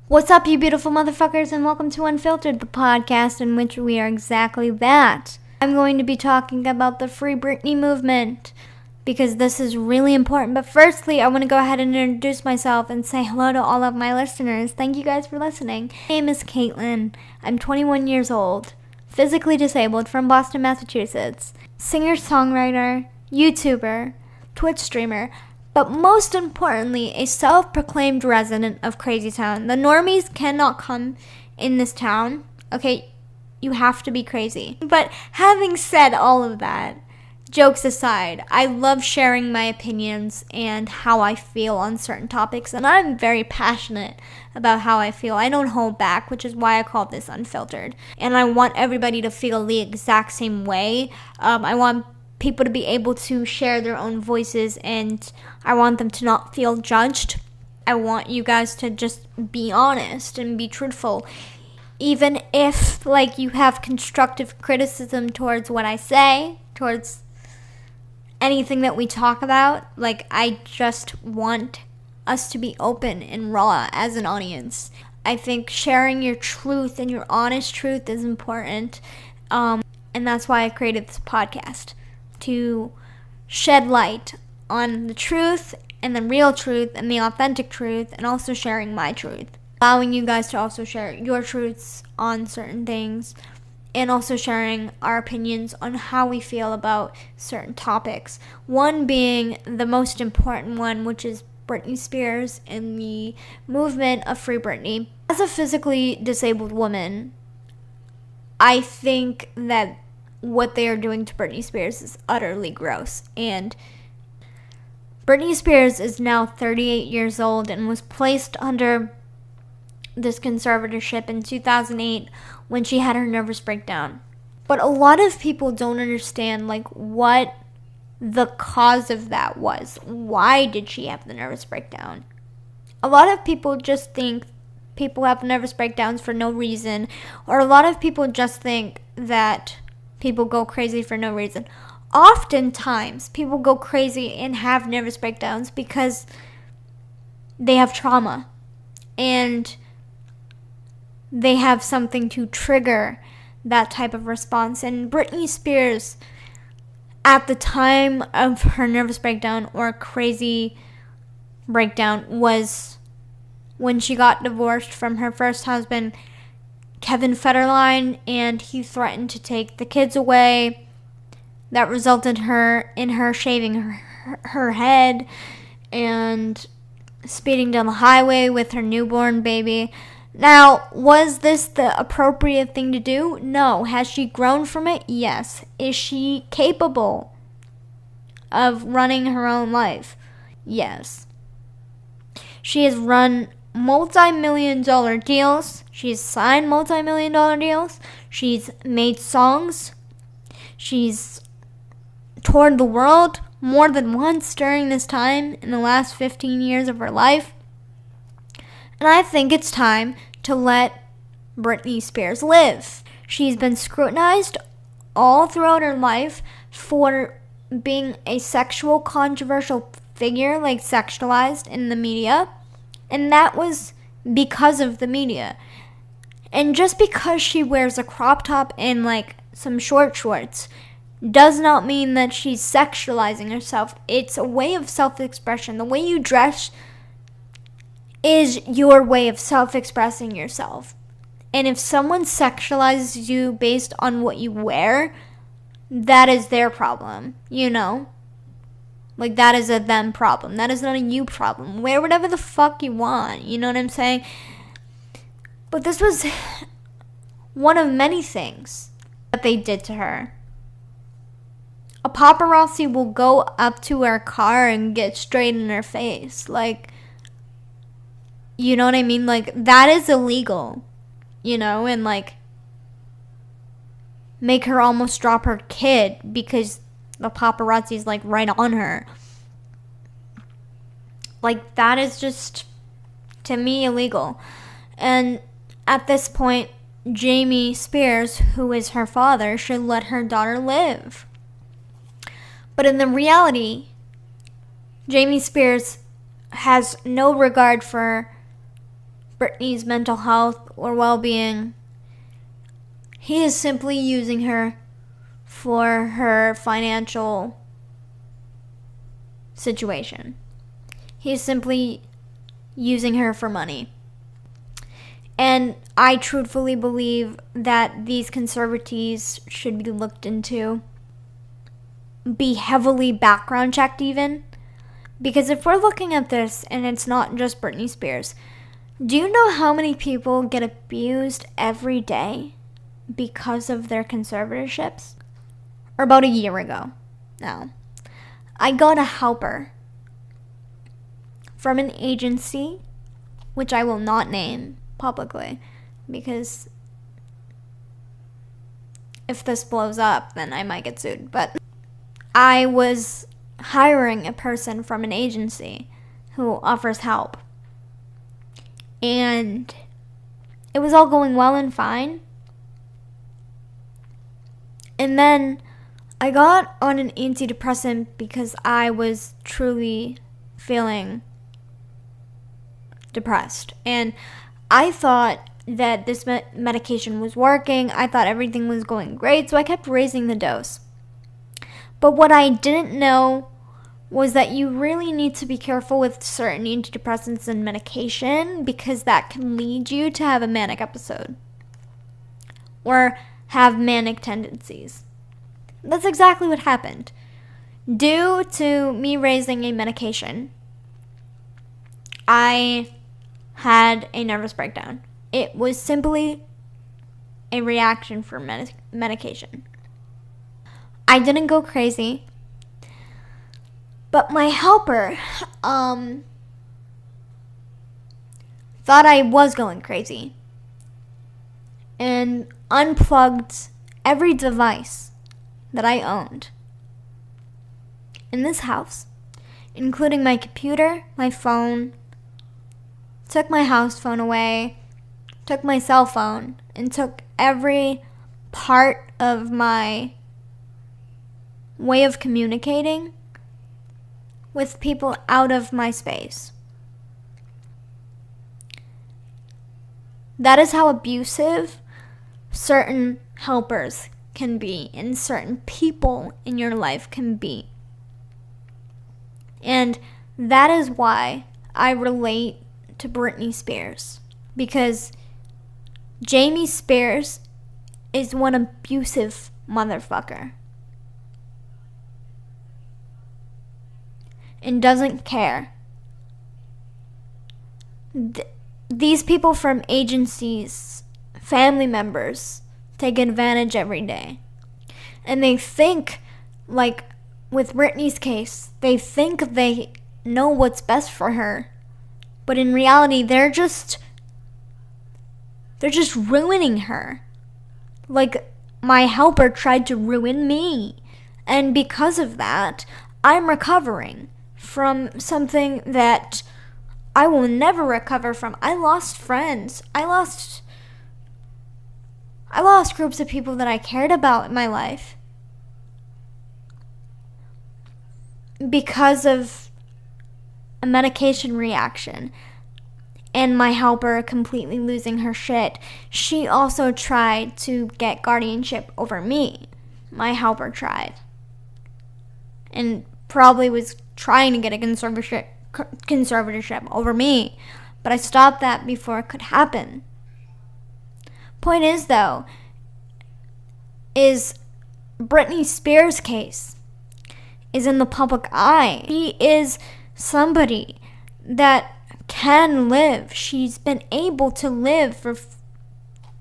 What's up, you beautiful motherfuckers, and welcome to Unfiltered, the podcast in which we are exactly that. I'm going to be talking about the Free Britney movement because this is really important. But firstly, I want to go ahead and introduce myself and say hello to all of my listeners. Thank you guys for listening. My name is Caitlin. I'm 21 years old, physically disabled, from Boston, Massachusetts. Singer-songwriter, YouTuber, Twitch streamer, but most importantly, a self-proclaimed resident of Crazy Town. The normies cannot come in this town. Okay, you have to be crazy. But having said all of that, jokes aside, I love sharing my opinions and how I feel on certain topics, and I'm very passionate about how I feel. I don't hold back, which is why I call this Unfiltered. And I want everybody to feel the exact same way. I want people to be able to share their own voices, and I want them to not feel judged. I want you guys to just be honest and be truthful. Even if, you have constructive criticism towards what I say, towards anything that we talk about, I just want us to be open and raw as an audience. I think sharing your truth and your honest truth is important, and that's why I created this podcast, to shed light on the truth and the real truth and the authentic truth, and also sharing my truth. Allowing you guys to also share your truths on certain things, and also sharing our opinions on how we feel about certain topics. One being the most important one, which is Britney Spears and the movement of Free Britney. As a physically disabled woman, I think that what they are doing to Britney Spears is utterly gross. And Britney Spears is now 38 years old and was placed under this conservatorship in 2008 when she had her nervous breakdown. But a lot of people don't understand what the cause of that was. Why did she have the nervous breakdown? A lot of people just think people have nervous breakdowns for no reason, or a lot of people just think that people go crazy for no reason. Oftentimes, people go crazy and have nervous breakdowns because they have trauma and they have something to trigger that type of response. And Britney Spears, at the time of her nervous breakdown or crazy breakdown, was when she got divorced from her first husband, Kevin Federline, and he threatened to take the kids away. That resulted in her shaving her head and speeding down the highway with her newborn baby. Now, was this the appropriate thing to do? No. Has she grown from it? Yes. Is she capable of running her own life? Yes. She has run multimillion-dollar deals. She's signed multimillion-dollar deals. She's made songs. She's toured the world more than once during this time in the last 15 years of her life. And I think it's time to let Britney Spears live. She's been scrutinized all throughout her life for being a sexual controversial figure, sexualized in the media. And that was because of the media. And just because she wears a crop top and some short shorts does not mean that she's sexualizing herself. It's a way of self-expression. The way you dress is your way of self-expressing yourself. And if someone sexualizes you based on what you wear, that is their problem, that is a them problem. That is not a you problem. Wear whatever the fuck you want. You know what I'm saying? But this was one of many things that they did to her. A paparazzi will go up to her car and get straight in her face. You know what I mean? That is illegal. And make her almost drop her kid because the paparazzi's right on her. That is just, to me, illegal. And at this point, Jamie Spears, who is her father, should let her daughter live. But in the reality, Jamie Spears has no regard for Britney's mental health or well-being. He is simply using her for her financial situation. He's simply using her for money. And I truthfully believe that these conservatees should be looked into, be heavily background checked even. Because if we're looking at this, and it's not just Britney Spears, do you know how many people get abused every day because of their conservatorships? Or about a year ago now, I got a helper from an agency, which I will not name publicly, because if this blows up, then I might get sued. But I was hiring a person from an agency who offers help. And it was all going well and fine. And then I got on an antidepressant because I was truly feeling depressed. And I thought that this medication was working. I thought everything was going great, so I kept raising the dose. But what I didn't know was that you really need to be careful with certain antidepressants and medication, because that can lead you to have a manic episode or have manic tendencies. That's exactly what happened. Due to me raising a medication, I had a nervous breakdown. It was simply a reaction for medication. I didn't go crazy, but my helper thought I was going crazy and unplugged every device that I owned in this house, including my computer, my phone, took my house phone away, took my cell phone, and took every part of my way of communicating with people out of my space. That is how abusive certain helpers can be and certain people in your life can be. And that is why I relate to Britney Spears, because Jamie Spears is one abusive motherfucker and doesn't care. These people from agencies, family members, take advantage every day. And they think, like with Britney's case, they think they know what's best for her. But in reality, they're just ruining her. Like my helper tried to ruin me. And because of that, I'm recovering from something that I will never recover from. I lost friends. I lost groups of people that I cared about in my life because of a medication reaction and my helper completely losing her shit. She also tried to get guardianship over me. My helper tried. And probably was trying to get a conservatorship over me. But I stopped that before it could happen. Point is, though, is Britney Spears' case is in the public eye. She is somebody that can live. She's been able to live for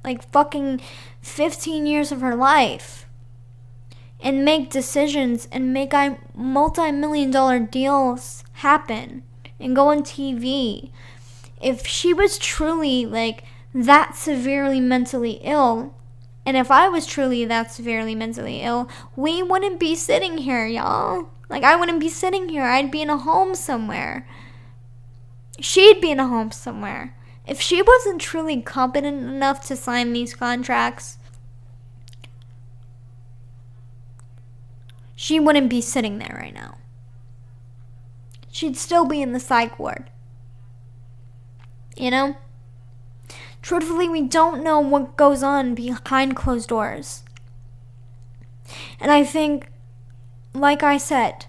like fucking 15 years of her life and make decisions and make multi-million-dollar deals happen and go on TV. If she was truly like that severely mentally ill, and if I was truly that severely mentally ill, we wouldn't be sitting here, y'all. Like, I wouldn't be sitting here. I'd be in a home somewhere. She'd be in a home somewhere. If she wasn't truly competent enough to sign these contracts, she wouldn't be sitting there right now. She'd still be in the psych ward. You know? Truthfully, we don't know what goes on behind closed doors. And I think, like I said,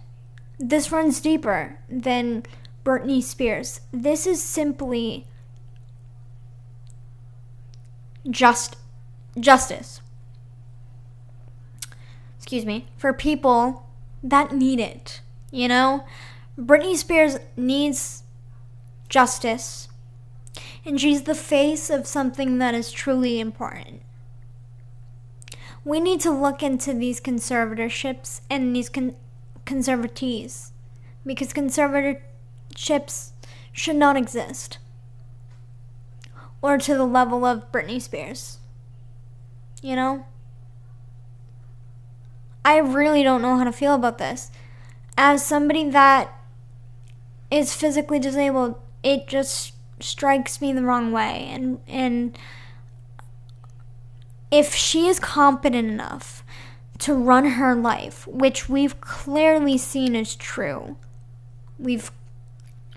this runs deeper than Britney Spears. This is simply justice. Excuse me. For people that need it, you know? Britney Spears needs justice. And she's the face of something that is truly important. We need to look into these conservatorships and these conservatees. Because conservatorships should not exist. Or to the level of Britney Spears. You know? I really don't know how to feel about this. As somebody that is physically disabled, it just strikes me the wrong way. And if she is competent enough to run her life, which we've clearly seen is true, we've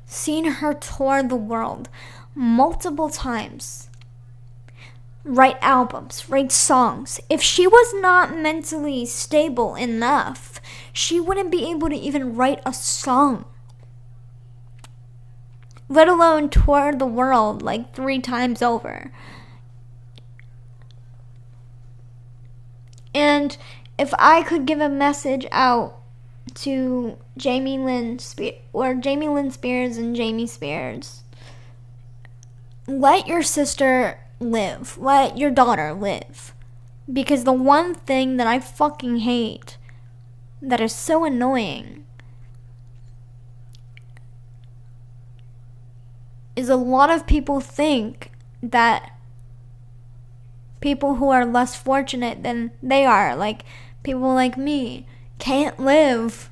seen her tour the world multiple times, write albums, write songs. If she was not mentally stable enough, she wouldn't be able to even write a song, let alone tour the world like 3 times over. And if I could give a message out to Jamie Lynn Spears and Jamie Spears, let your sister live. Let your daughter live. Because the one thing that I fucking hate, that is so annoying, is a lot of people think that people who are less fortunate than they are, like people like me, can't live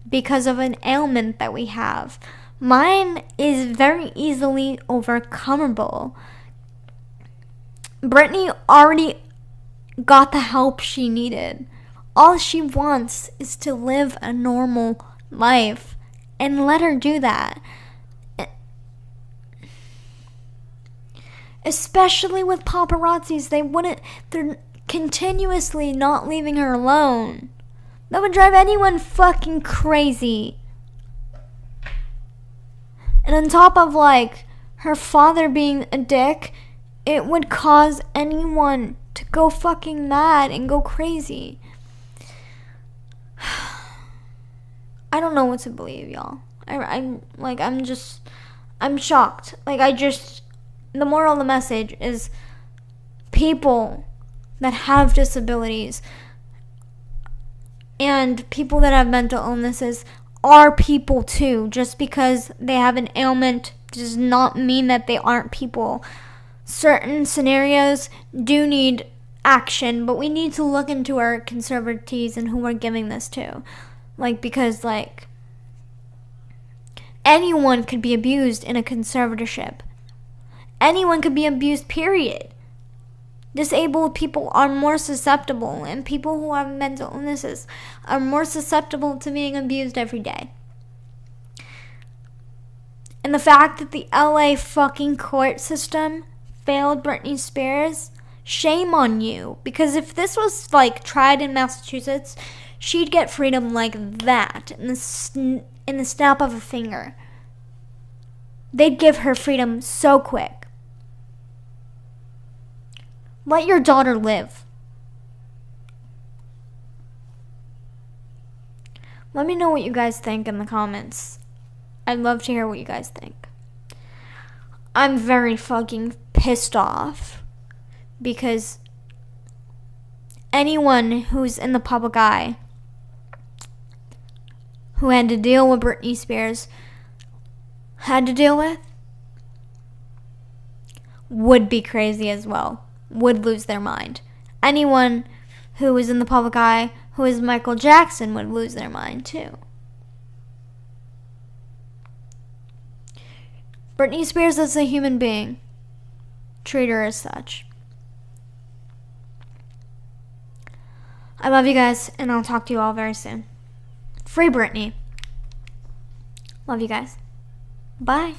because of an ailment that we have. Mine is very easily overcomable. Britney already got the help she needed. All she wants is to live a normal life, and let her do that. Especially with paparazzis, they're continuously not leaving her alone. That would drive anyone fucking crazy. And on top of, like, her father being a dick, it would cause anyone to go fucking mad and go crazy. I don't know what to believe, y'all. I'm shocked. The moral of the message is people that have disabilities and people that have mental illnesses are people too. Just because they have an ailment does not mean that they aren't people. Certain scenarios do need action, but we need to look into our conservatees and who we're giving this to. Because anyone could be abused in a conservatorship. Anyone could be abused, period. Disabled people are more susceptible, and people who have mental illnesses are more susceptible to being abused every day. And the fact that the LA fucking court system failed Britney Spears, shame on you. Because if this was, tried in Massachusetts, she'd get freedom like that in the snap of a finger. They'd give her freedom so quick. Let your daughter live. Let me know what you guys think in the comments. I'd love to hear what you guys think. I'm very fucking pissed off because anyone who's in the public eye who had to deal with Britney Spears would be crazy as well. Would lose their mind. Anyone who is in the public eye who is Michael Jackson would lose their mind too. Britney Spears is a human being. Treat her as such. I love you guys, and I'll talk to you all very soon. Free Britney. Love you guys. Bye.